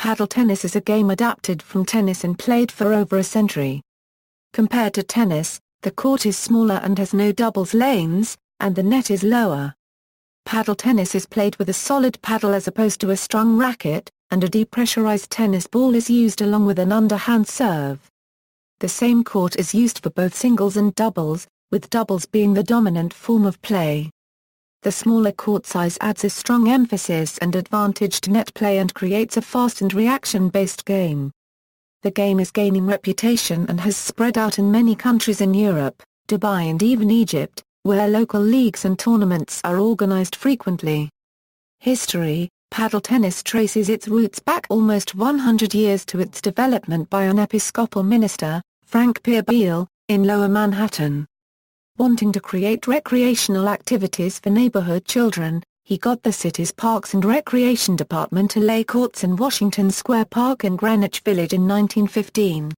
Paddle tennis is a game adapted from tennis and played for over a century. Compared to tennis, the court is smaller and has no doubles lanes, and the net is lower. Paddle tennis is played with a solid paddle as opposed to a strung racket, and a depressurized tennis ball is used along with an underhand serve. The same court is used for both singles and doubles, with doubles being the dominant form of play. The smaller court size adds a strong emphasis and advantage to net play and creates a fast and reaction-based game. The game is gaining reputation and has spread out in many countries in Europe, Dubai and even Egypt, where local leagues and tournaments are organized frequently. History: paddle tennis traces its roots back almost 100 years to its development by an Episcopal minister, Frank Pierre Beal, in Lower Manhattan. Wanting to create recreational activities for neighborhood children, he got the city's Parks and Recreation Department to lay courts in Washington Square Park in Greenwich Village in 1915.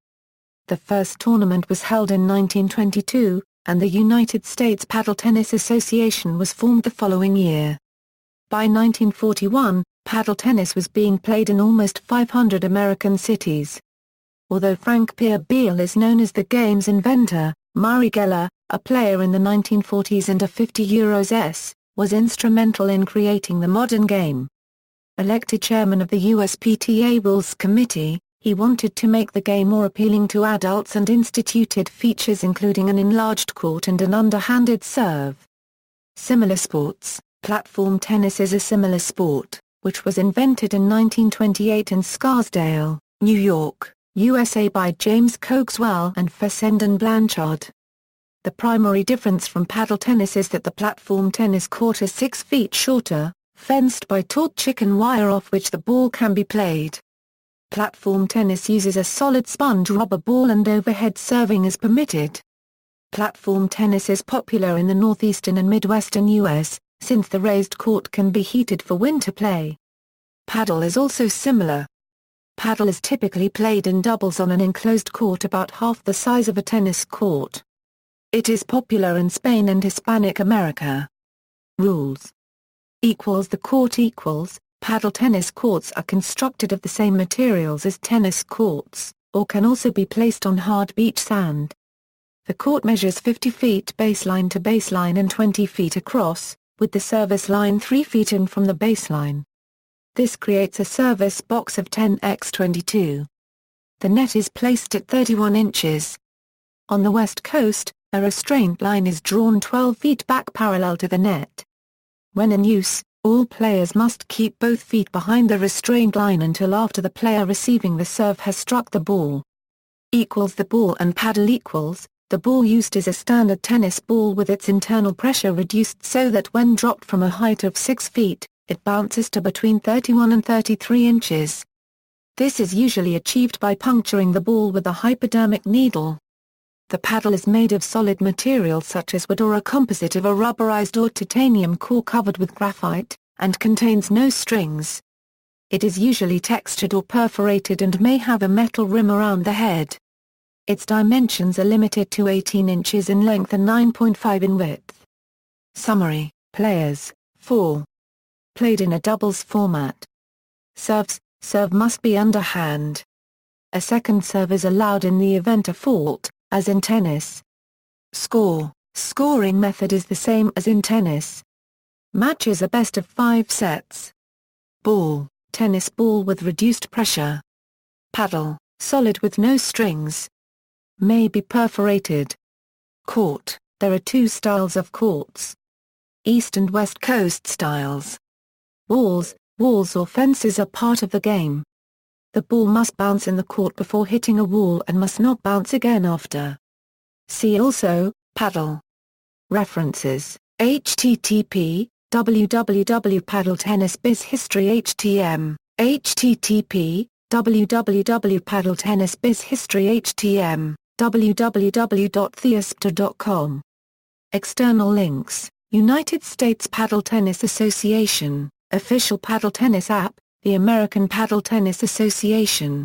The first tournament was held in 1922, and the United States Paddle Tennis Association was formed the following year. By 1941, paddle tennis was being played in almost 500 American cities. Although Frank Pierre Beal is known as the game's inventor, Murray Geller, a player in the 1940s and a €50s, was instrumental in creating the modern game. Elected chairman of the USPTA Rules Committee, he wanted to make the game more appealing to adults and instituted features including an enlarged court and an underhanded serve. Similar sports: platform tennis is a similar sport, which was invented in 1928 in Scarsdale, New York, USA by James Cogswell and Fessenden Blanchard. The primary difference from paddle tennis is that the platform tennis court is 6 feet shorter, fenced by taut chicken wire off which the ball can be played. Platform tennis uses a solid sponge rubber ball and overhead serving is permitted. Platform tennis is popular in the northeastern and midwestern U.S., since the raised court can be heated for winter play. Paddle is also similar. Paddle is typically played in doubles on an enclosed court about half the size of a tennis court. It is popular in Spain and Hispanic America. Rules: the court equals. Paddle tennis courts are constructed of the same materials as tennis courts, or can also be placed on hard beach sand. The court measures 50 feet baseline to baseline and 20 feet across, with the service line 3 feet in from the baseline. This creates a service box of 10x22. The net is placed at 31 inches. On the west coast, a restraint line is drawn 12 feet back parallel to the net. When in use, all players must keep both feet behind the restraint line until after the player receiving the serve has struck the ball. The ball and paddle equals. The ball used is a standard tennis ball with its internal pressure reduced so that when dropped from a height of 6 feet, it bounces to between 31 and 33 inches. This is usually achieved by puncturing the ball with a hypodermic needle. The paddle is made of solid material such as wood or a composite of a rubberized or titanium core covered with graphite, and contains no strings. It is usually textured or perforated and may have a metal rim around the head. Its dimensions are limited to 18 inches in length and 9.5 in width. Summary: players, 4. Played in a doubles format. Serve must be underhand. A second serve is allowed in the event of fault, as in tennis. Scoring method is the same as in tennis. Matches are best of 5 sets. Ball, tennis ball with reduced pressure. Paddle, solid with no strings. May be perforated. Court, there are 2 styles of courts. East and West Coast styles. Walls or fences are part of the game. The ball must bounce in the court before hitting a wall and must not bounce again after. See also, paddle. References: http www.paddletennisbizhistory htm, http www.paddletennisbizhistory htm, www.theaspta.com. External links: United States Paddle Tennis Association, official paddle tennis app, the American Paddle Tennis Association.